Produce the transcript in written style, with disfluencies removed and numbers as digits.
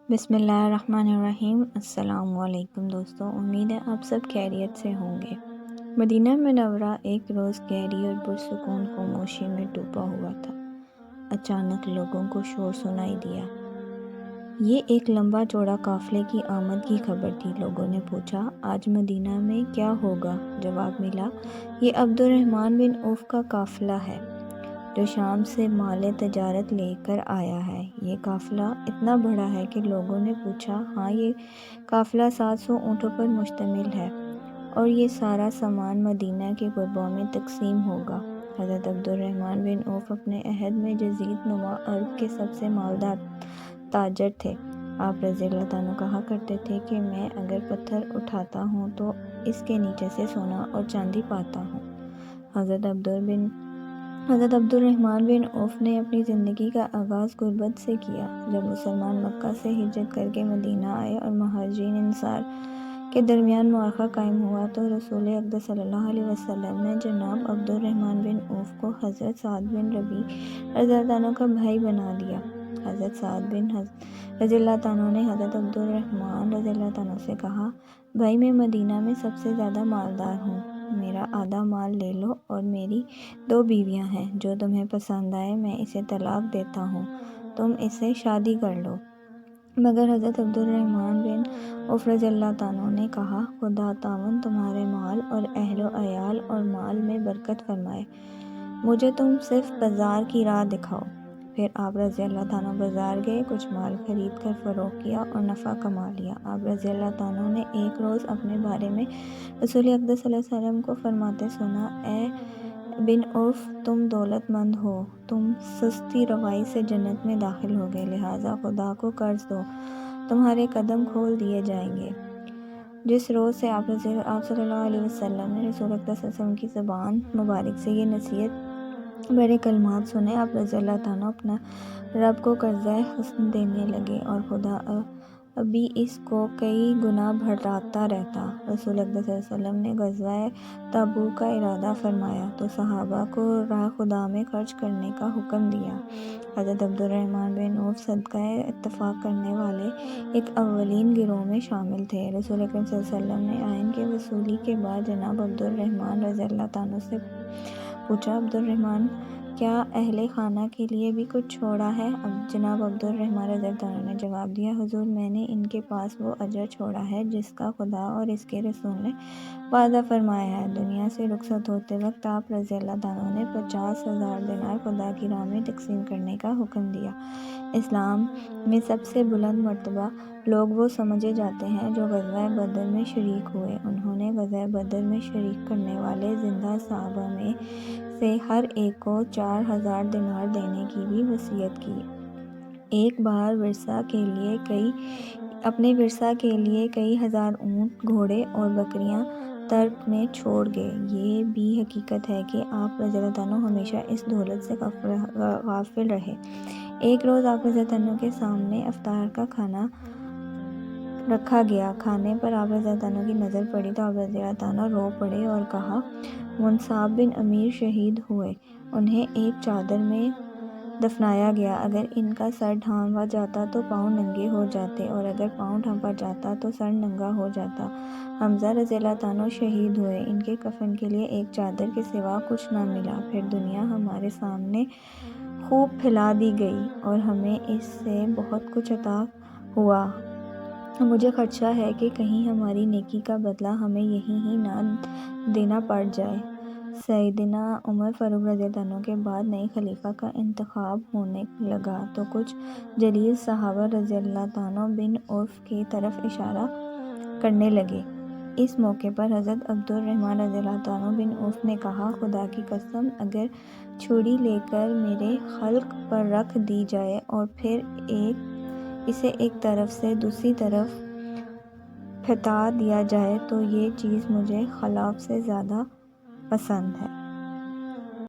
بسم اللہ الرحمن الرحیم۔ السلام علیکم دوستو، امید ہے آپ سب خیریت سے ہوں گے۔ مدینہ منورہ ایک روز گہری اور پرسکون خاموشی میں ڈوبا ہوا تھا۔ اچانک لوگوں کو شور سنائی دیا۔ یہ ایک لمبا چوڑا قافلے کی آمد کی خبر تھی۔ لوگوں نے پوچھا، آج مدینہ میں کیا ہوگا؟ جواب ملا، یہ عبد الرحمن بن عوف کا قافلہ ہے جو شام سے مال تجارت لے کر آیا ہے۔ یہ قافلہ اتنا بڑا ہے کہ لوگوں نے پوچھا، ہاں یہ قافلہ 700 اونٹوں پر مشتمل ہے اور یہ سارا سامان مدینہ کے غرباء میں تقسیم ہوگا۔ حضرت عبد الرحمن بن عوف اپنے عہد میں جدید نما عرب کے سب سے مالدار تاجر تھے۔ آپ رضی اللہ عنہ کہا کرتے تھے کہ میں اگر پتھر اٹھاتا ہوں تو اس کے نیچے سے سونا اور چاندی پاتا ہوں۔ حضرت عبد الرحمن بن عوف نے اپنی زندگی کا آغاز غربت سے کیا۔ جب مسلمان مکہ سے ہجرت کر کے مدینہ آئے اور مہاجرین انصار کے درمیان معاہدہ قائم ہوا تو رسول اقدس صلی اللہ علیہ وسلم نے جناب عبد الرحمن بن عوف کو حضرت سعد بن ربیع رضی اللہ عنہ کا بھائی بنا لیا۔ حضرت سعد بن رضی اللہ عنہ نے حضرت عبد الرحمن رضی اللہ عنہ سے کہا، بھائی میں مدینہ میں سب سے زیادہ مالدار ہوں، میرا آدھا مال لے لو، اور میری 2 بیویاں ہیں، جو تمہیں پسند آئے میں اسے طلاق دیتا ہوں، تم اس سے شادی کر لو۔ مگر حضرت عبد الرحمن بن عوف رضی اللہ عنہ نے کہا، خدا تعالی تمہارے مال اور اہل و عیال اور مال میں برکت فرمائے، مجھے تم صرف بازار کی راہ دکھاؤ۔ پھر آپ رضی اللہ عنہ بازار گئے، کچھ مال خرید کر فروخت کیا اور نفع کما لیا۔ آپ رضی اللہ عنہ نے ایک روز اپنے بارے میں رسول اقدس صلی اللہ علیہ وسلم کو فرماتے سنا، اے بن عوف، تم دولت مند ہو، تم سستی روائی سے جنت میں داخل ہوگے، لہٰذا خدا کو قرض دو، تمہارے قدم کھول دیے جائیں گے۔ جس روز سے آپ صلی اللہ علیہ وسلم نے رسول اقدس صلی اللہ علیہ وسلم کی زبان مبارک سے یہ نصیحت بڑے کلمات سنے، آپ رضی اللہ عنہ اپنا رب کو قرضہ حسن دینے لگے اور خدا ابھی اس کو کئی گنا بڑھاتا رہتا۔ رسول اقدس صلی اللہ علیہ وسلم نے غزوہ تبوک کا ارادہ فرمایا تو صحابہ کو راہ خدا میں خرچ کرنے کا حکم دیا۔ حضرت عبد الرحمن بن عوف صدقہ اتفاق کرنے والے ایک اولین گروہ میں شامل تھے۔ رسول اکرم صلی اللہ علیہ وسلم نے آئین کی وصولی کے بعد جناب عبد الرحمن رضی اللہ عنہ سے پوچھا، عبد الرحمن، کیا اہل خانہ کے لیے بھی کچھ چھوڑا ہے؟ جناب عبد الرحمن رضی اللہ عنہ نے جواب دیا، حضور میں نے ان کے پاس وہ اجر چھوڑا ہے جس کا خدا اور اس کے رسول نے وعدہ فرمایا ہے۔ دنیا سے رخصت ہوتے وقت آپ رضی اللہ عنہ نے 50,000 دینار خدا کی راہ میں تقسیم کرنے کا حکم دیا۔ اسلام میں سب سے بلند مرتبہ لوگ وہ سمجھے جاتے ہیں جو غزوہ بدر میں شریک ہوئے۔ انہوں نے غزوہ بدر میں شرکت کرنے والے زندہ صحابہ میں سے ہر ایک کو 4,000 دینار دینے کی بھی وصیت کی۔ ایک بار اپنے ورثہ کے لیے کئی ہزار اونٹ، گھوڑے اور بکریاں ترک میں چھوڑ گئے۔ یہ بھی حقیقت ہے کہ آپ رضی اللہ عنہ ہمیشہ اس دولت سے غافل رہے۔ ایک روز آپ رضی اللہ عنہ کے سامنے افطار کا کھانا رکھا گیا۔ کھانے پر آپ رضی اللہ عنہ کی نظر پڑی تو آپ رضی اللہ عنہ رو پڑے اور کہا، منصاب بن امیر شہید ہوئے، انہیں ایک چادر میں دفنایا گیا، اگر ان کا سر ڈھانپا جاتا تو پاؤں ننگے ہو جاتے اور اگر پاؤں ڈھانپا جاتا تو سر ننگا ہو جاتا۔ حمزہ رضی اللہ عنہ شہید ہوئے، ان کے کفن کے لیے ایک چادر کے سوا کچھ نہ ملا۔ پھر دنیا ہمارے سامنے خوب پھیلا دی گئی اور ہمیں اس سے بہت کچھ عطا ہوا۔ مجھے خدشہ ہے کہ کہیں ہماری نیکی کا بدلہ ہمیں یہیں ہی نہ دینا پڑ جائے۔ سیدنا عمر فاروق رضی اللہ عنہ کے بعد نئے خلیفہ کا انتخاب ہونے لگا تو کچھ جلیل صحابہ رضی اللہ عنہ بن عوف کی طرف اشارہ کرنے لگے۔ اس موقع پر حضرت عبد الرحمن رضی اللہ عنہ بن عوف نے کہا، خدا کی قسم، اگر چھری لے کر میرے حلق پر رکھ دی جائے اور پھر اسے ایک طرف سے دوسری طرف پھیلا دیا جائے تو یہ چیز مجھے خلاف سے زیادہ پسند ہے۔